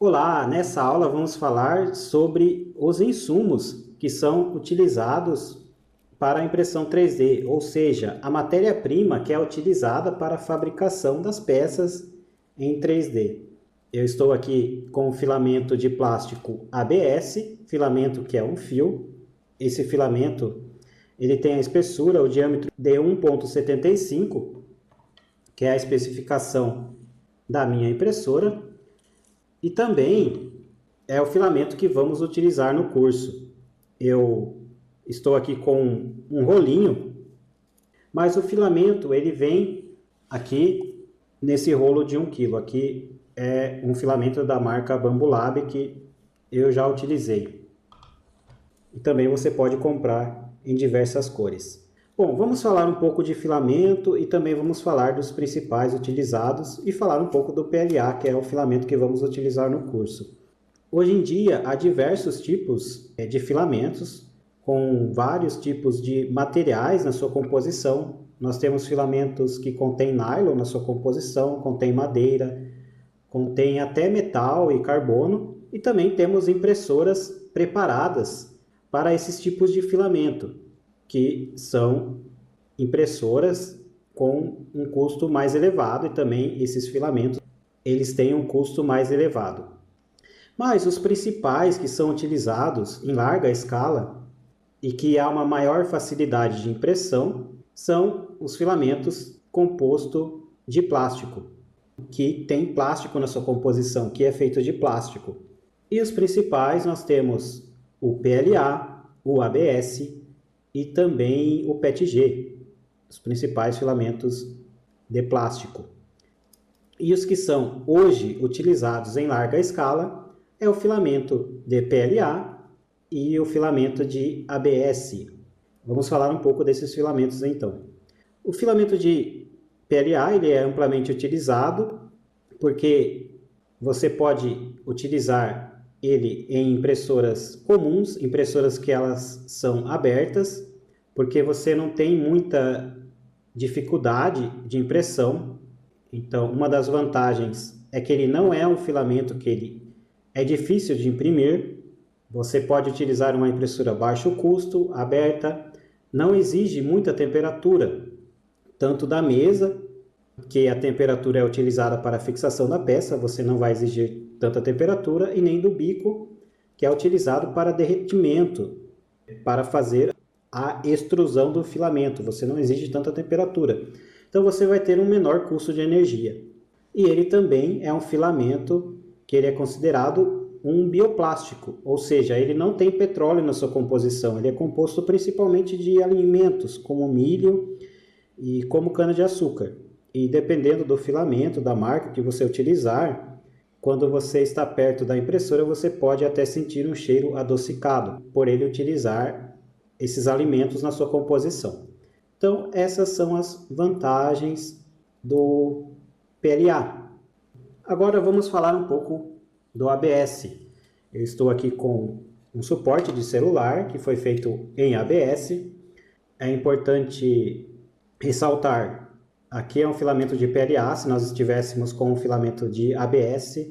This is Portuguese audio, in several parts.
Olá, nessa aula vamos falar sobre os insumos que são utilizados para a impressão 3D, ou seja, a matéria-prima que é utilizada para a fabricação das peças em 3D. Eu estou aqui com o filamento de plástico ABS, filamento que é um fio. Esse filamento ele tem a espessura, o diâmetro de 1,75, que é a especificação da minha impressora. E também é o filamento que vamos utilizar no curso. Eu estou aqui com um rolinho, mas o filamento ele vem aqui nesse rolo de 1 kg. Aqui é um filamento da marca Bambulab que eu já utilizei. E também você pode comprar em diversas cores. Bom, vamos falar um pouco de filamento e também vamos falar dos principais utilizados e falar um pouco do PLA, que é o filamento que vamos utilizar no curso. Hoje em dia, há diversos tipos de filamentos, com vários tipos de materiais na sua composição. Nós temos filamentos que contêm nylon na sua composição, contém madeira, contém até metal e carbono, e também temos impressoras preparadas para esses tipos de filamento, que são impressoras com um custo mais elevado, e também esses filamentos eles têm um custo mais elevado. Mas os principais que são utilizados em larga escala e que há uma maior facilidade de impressão são os filamentos composto de plástico, que tem plástico na sua composição, que é feito de plástico. E os principais nós temos o PLA, o ABS e também o PETG, os principais filamentos de plástico. E os que são hoje utilizados em larga escala é o filamento de PLA e o filamento de ABS. Vamos falar um pouco desses filamentos então. O filamento de PLA ele é amplamente utilizado porque você pode utilizar ele em impressoras comuns, impressoras que elas são abertas, porque você não tem muita dificuldade de impressão. Então, uma das vantagens é que ele não é um filamento que ele é difícil de imprimir. Você pode utilizar uma impressora baixo custo, aberta, não exige muita temperatura, tanto da mesa, que a temperatura é utilizada para a fixação da peça, você não vai exigir tanta temperatura, e nem do bico, que é utilizado para derretimento, para fazer a extrusão do filamento, você não exige tanta temperatura. Então você vai ter um menor custo de energia. E ele também é um filamento que ele é considerado um bioplástico, ou seja, ele não tem petróleo na sua composição, ele é composto principalmente de alimentos, como milho e como cana-de-açúcar. E dependendo do filamento, da marca que você utilizar, quando você está perto da impressora, você pode até sentir um cheiro adocicado, por ele utilizar esses alimentos na sua composição. Então, essas são as vantagens do PLA. Agora vamos falar um pouco do ABS. Eu estou aqui com um suporte de celular que foi feito em ABS. É importante ressaltar, aqui é um filamento de PLA, se nós estivéssemos com um filamento de ABS,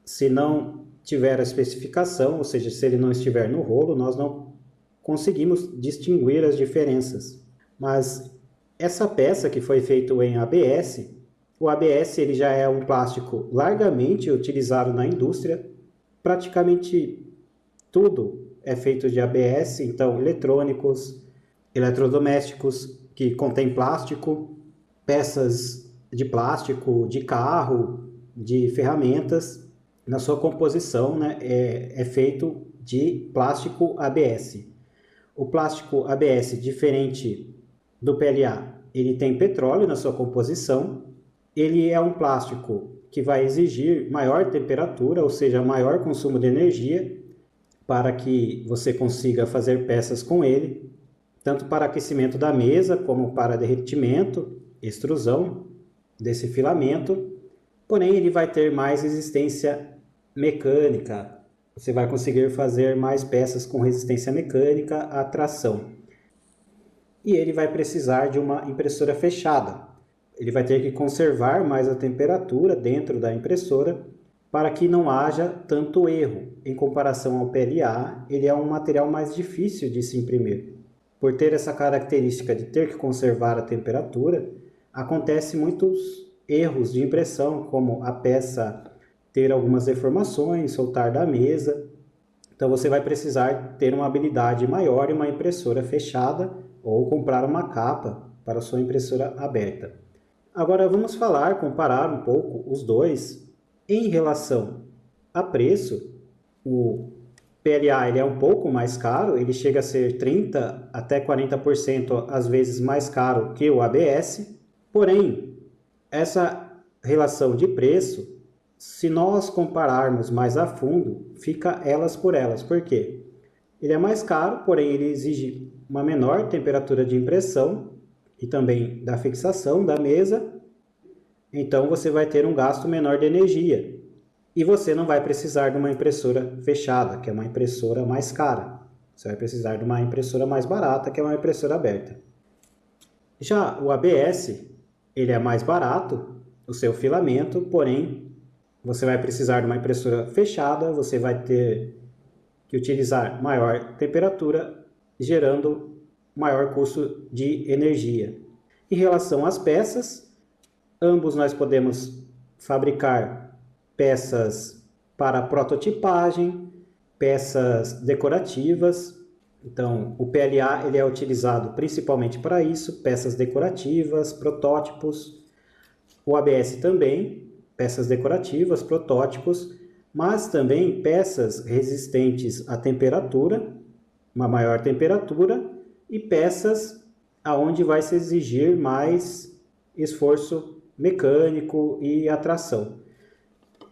se não tiver a especificação, ou seja, se ele não estiver no rolo, nós não conseguimos distinguir as diferenças. Mas essa peça que foi feita em ABS, o ABS ele já é um plástico largamente utilizado na indústria, praticamente tudo é feito de ABS, então eletrônicos, eletrodomésticos que contém plástico, peças de plástico, de carro, de ferramentas, na sua composição, né, é feito de plástico ABS. O plástico ABS, diferente do PLA, ele tem petróleo na sua composição, ele é um plástico que vai exigir maior temperatura, ou seja, maior consumo de energia, para que você consiga fazer peças com ele, tanto para aquecimento da mesa, como para derretimento, extrusão desse filamento, porém ele vai ter mais resistência mecânica, você vai conseguir fazer mais peças com resistência mecânica à tração. E ele vai precisar de uma impressora fechada, ele vai ter que conservar mais a temperatura dentro da impressora para que não haja tanto erro. Em comparação ao PLA, ele é um material mais difícil de se imprimir. Por ter essa característica de ter que conservar a temperatura, acontece muitos erros de impressão, como a peça ter algumas deformações, soltar da mesa. Então você vai precisar ter uma habilidade maior em uma impressora fechada ou comprar uma capa para a sua impressora aberta. Agora vamos comparar um pouco os dois. Em relação a preço, o PLA ele é um pouco mais caro, ele chega a ser 30% até 40% às vezes mais caro que o ABS. Porém, essa relação de preço, se nós compararmos mais a fundo, fica elas por elas. Por quê? Ele é mais caro, porém ele exige uma menor temperatura de impressão e também da fixação da mesa. Então você vai ter um gasto menor de energia. E você não vai precisar de uma impressora fechada, que é uma impressora mais cara. Você vai precisar de uma impressora mais barata, que é uma impressora aberta. Já o ABS, ele é mais barato, o seu filamento, porém você vai precisar de uma impressora fechada, você vai ter que utilizar maior temperatura, gerando maior custo de energia. Em relação às peças, ambos nós podemos fabricar peças para prototipagem, peças decorativas. Então, o PLA ele é utilizado principalmente para isso, peças decorativas, protótipos. O ABS também, peças decorativas, protótipos, mas também peças resistentes à temperatura, uma maior temperatura, e peças aonde vai se exigir mais esforço mecânico e atração.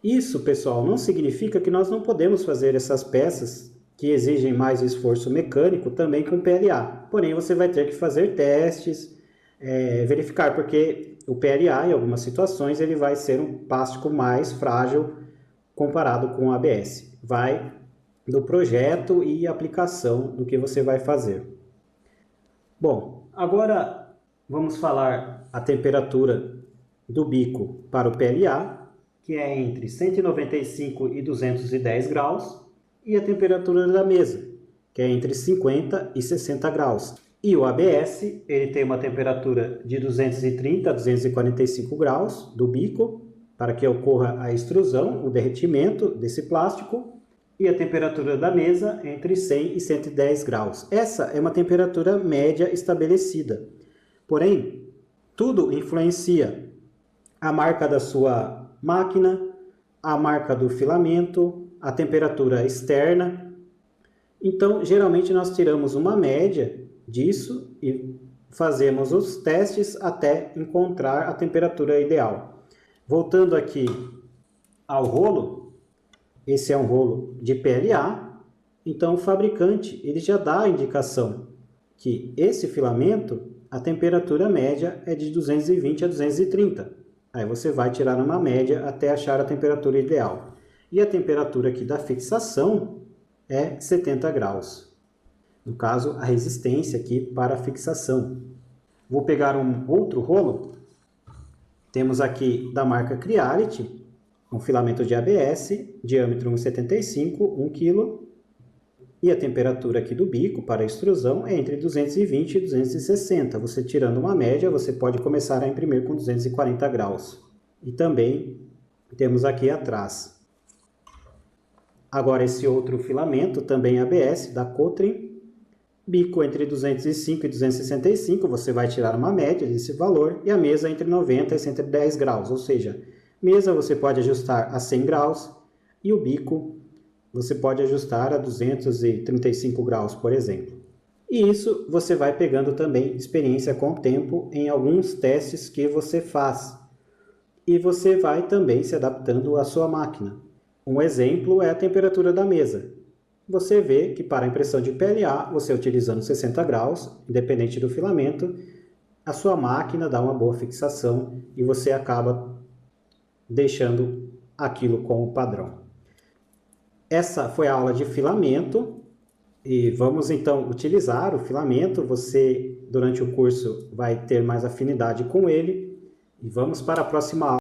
Isso, pessoal, não significa que nós não podemos fazer essas peças que exigem mais esforço mecânico também com PLA. Porém, você vai ter que fazer testes, verificar, porque o PLA, em algumas situações, ele vai ser um plástico mais frágil comparado com o ABS. Vai do projeto e aplicação do que você vai fazer. Bom, agora vamos falar a temperatura do bico para o PLA, que é entre 195 e 210 graus, e a temperatura da mesa, que é entre 50 e 60 graus. E o ABS, ele tem uma temperatura de 230 a 245 graus do bico, para que ocorra a extrusão, o derretimento desse plástico, e a temperatura da mesa entre 100 e 110 graus. Essa é uma temperatura média estabelecida. Porém, tudo influencia a marca da sua máquina, a marca do filamento, a temperatura externa. Então, geralmente nós tiramos uma média disso e fazemos os testes até encontrar a temperatura ideal. Voltando aqui ao rolo, esse é um rolo de PLA, então o fabricante ele já dá a indicação que esse filamento, a temperatura média é de 220 a 230. Aí você vai tirar uma média até achar a temperatura ideal. E a temperatura aqui da fixação é 70 graus. No caso, a resistência aqui para a fixação. Vou pegar um outro rolo. Temos aqui da marca Creality, um filamento de ABS, diâmetro 1,75, 1 kg. E a temperatura aqui do bico para a extrusão é entre 220 e 260. Você tirando uma média, você pode começar a imprimir com 240 graus. E também temos aqui atrás. Agora esse outro filamento, também ABS, da Cotrim. Bico entre 205 e 265, você vai tirar uma média desse valor. E a mesa entre 90 e 110 graus, ou seja, mesa você pode ajustar a 100 graus e o bico você pode ajustar a 235 graus, por exemplo. E isso você vai pegando também experiência com o tempo em alguns testes que você faz. E você vai também se adaptando à sua máquina. Um exemplo é a temperatura da mesa. Você vê que para a impressão de PLA, você utilizando 60 graus, independente do filamento, a sua máquina dá uma boa fixação e você acaba deixando aquilo como padrão. Essa foi a aula de filamento e vamos então utilizar o filamento. Você, durante o curso, vai ter mais afinidade com ele e vamos para a próxima aula.